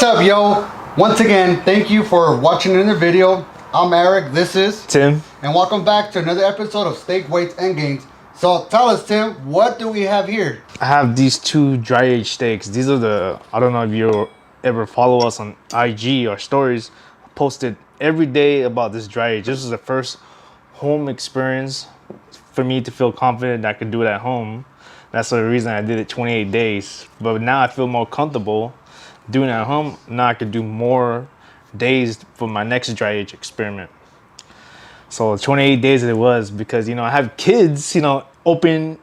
What's up, yo? Once again, thank you for watching another video. I'm Eric, this is Tim, and welcome back to another episode of Steak Weights and Gains. So tell us, Tim, what do we have here? I have these two dry aged steaks. These are I don't know if you ever follow us on IG or stories. I posted every day about this dry age. This is the first home experience for me to feel confident that I could do it at home. That's the reason I did it 28 days. But now I feel more comfortable doing it at home. Now I could do more days for my next dry age experiment. So 28 days it was because, I have kids, open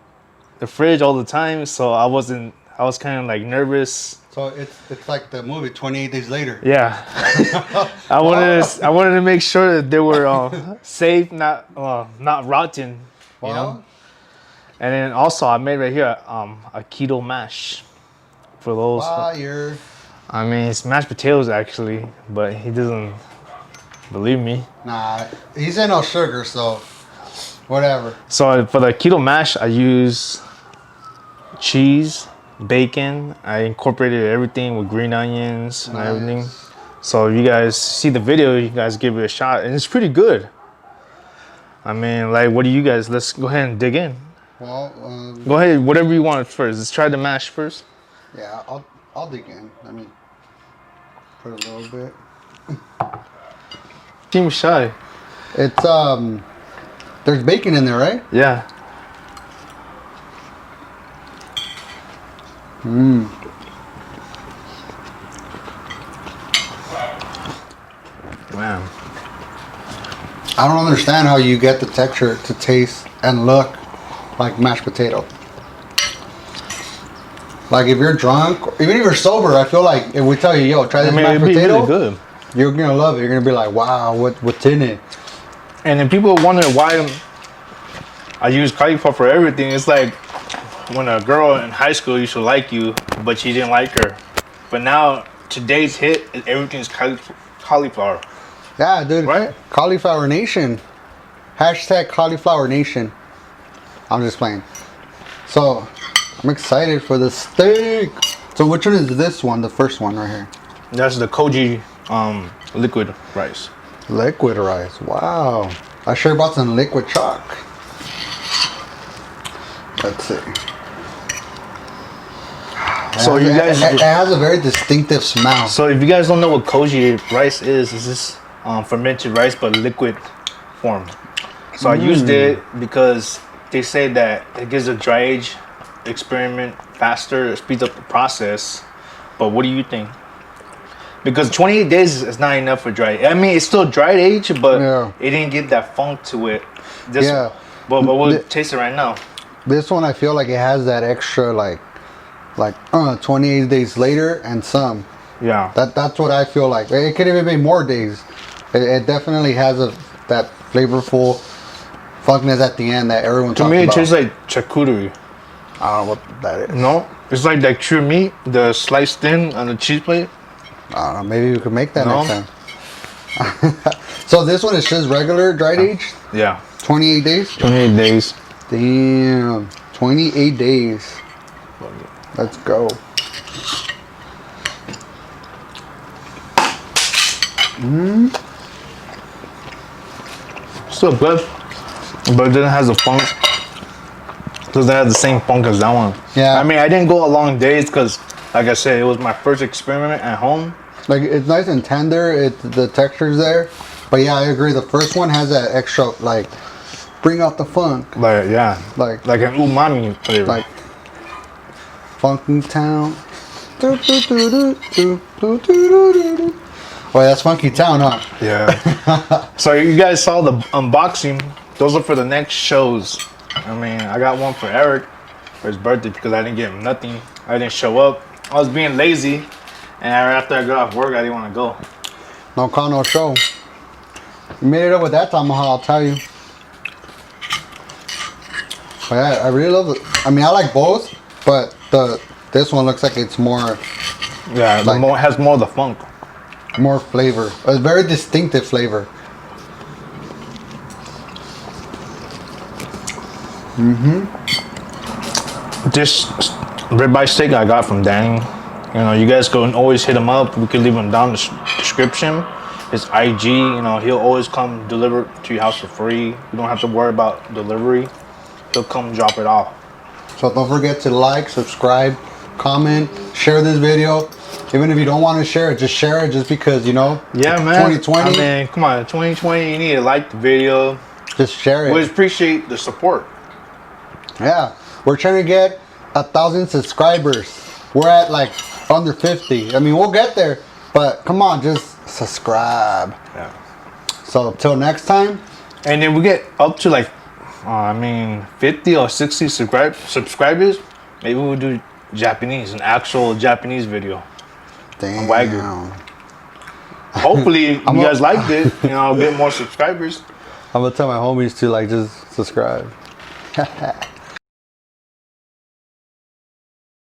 the fridge all the time. So I was kind of like nervous. So it's like the movie 28 Days Later. Yeah. I wanted to make sure that they were safe, not rotten, you know. And then also I made right here a keto mash for those. Fire. I mean, it's mashed potatoes actually, but he doesn't believe me. Nah, he said no sugar, so whatever. So for the keto mash, I use cheese, bacon. I incorporated everything with green onions and everything. So if you guys see the video, you guys give it a shot, and it's pretty good. I mean, like, what do you guys? Let's go ahead and dig in. Well, go ahead, whatever you want first. Let's try the mash first. Yeah, I'll dig in. Let me put a little bit. Seem shy. It's there's bacon in there, right? Yeah. Man, I don't understand how you get the texture to taste and look like mashed potato. Like if you're drunk, even if you're sober, I feel like if we tell you, yo, try this mashed potato, really good. You're gonna love it. You're gonna be like, wow, what's in it? And then people wonder why I use cauliflower for everything. It's like when a girl in high school used to like you, but you didn't like her. But now today's hit, everything's cauliflower. Yeah, dude. Right? Cauliflower Nation. Hashtag Cauliflower Nation. I'm just playing. So, I'm excited for the steak. So, which one is this one? The first one right here. That's the Koji liquid rice. Liquid rice. Wow. I sure bought some liquid chalk. Let's see. So you guys, it has a very distinctive smell. So if you guys don't know what Koji rice is this fermented rice but liquid form. So I used it because they say that it gives a dry age experiment faster, it speeds up the process. But what do you think? Because 28 days is not enough for dry. I mean, it's still dry age, but it didn't get that funk to it. But we'll taste it right now. This one, I feel like it has that extra, like 28 days later and some. Yeah. That's what I feel like. It could even be more days. It definitely has that flavorful funkness at the end that everyone talks about. To me, it tastes like charcuterie. I don't know what that is. No? It's like that true meat, the sliced thin on the cheese plate. I don't know. Maybe we could make that next time. So this one is just regular dried aged? Yeah. 28 days? 28 days. Damn. 28 days. Let's go. Still good, but it doesn't have the funk. Doesn't have the same funk as that one. Yeah. I mean, I didn't go a long days because, like I said, it was my first experiment at home. Like, it's nice and tender. The texture's there. But yeah, I agree. The first one has that extra, like, bring out the funk. Like, yeah. Like an umami flavor. Like, Funky Town. Oh, that's Funky Town, huh? Yeah. So you guys saw the unboxing. Those are for the next shows. I mean, I got one for Eric for his birthday because I didn't get him nothing. I didn't show up. I was being lazy, and after I got off work, I didn't want to go. No call, no show. You made it up with that tomahawk, I'll tell you. But yeah, I really love it. I mean, I like both, but this one looks like it's more. Yeah, like, has more of the funk. More flavor. A very distinctive flavor. This ribeye steak I got from Danny. You know, you guys can always hit him up. We can leave him down in the description. His IG, you know, he'll always come deliver to your house for free. You don't have to worry about delivery. He'll come drop it off. So don't forget to like, subscribe, comment, share this video. Even if you don't want to share it, just share it just because, you know. Yeah, man. 2020. I mean, come on, 2020, you need to like the video. Just share it. We appreciate the support. Yeah. We're trying to get 1,000 subscribers. We're at like under 50. I mean, we'll get there. But come on, just subscribe. Yeah. So till next time. And then we get up to like, 50 or 60 subscribers. Maybe we'll do Japanese, an actual Japanese video. Damn. Wagyu. Hopefully you guys liked it. You know, get more subscribers. I'm gonna tell my homies to like just subscribe.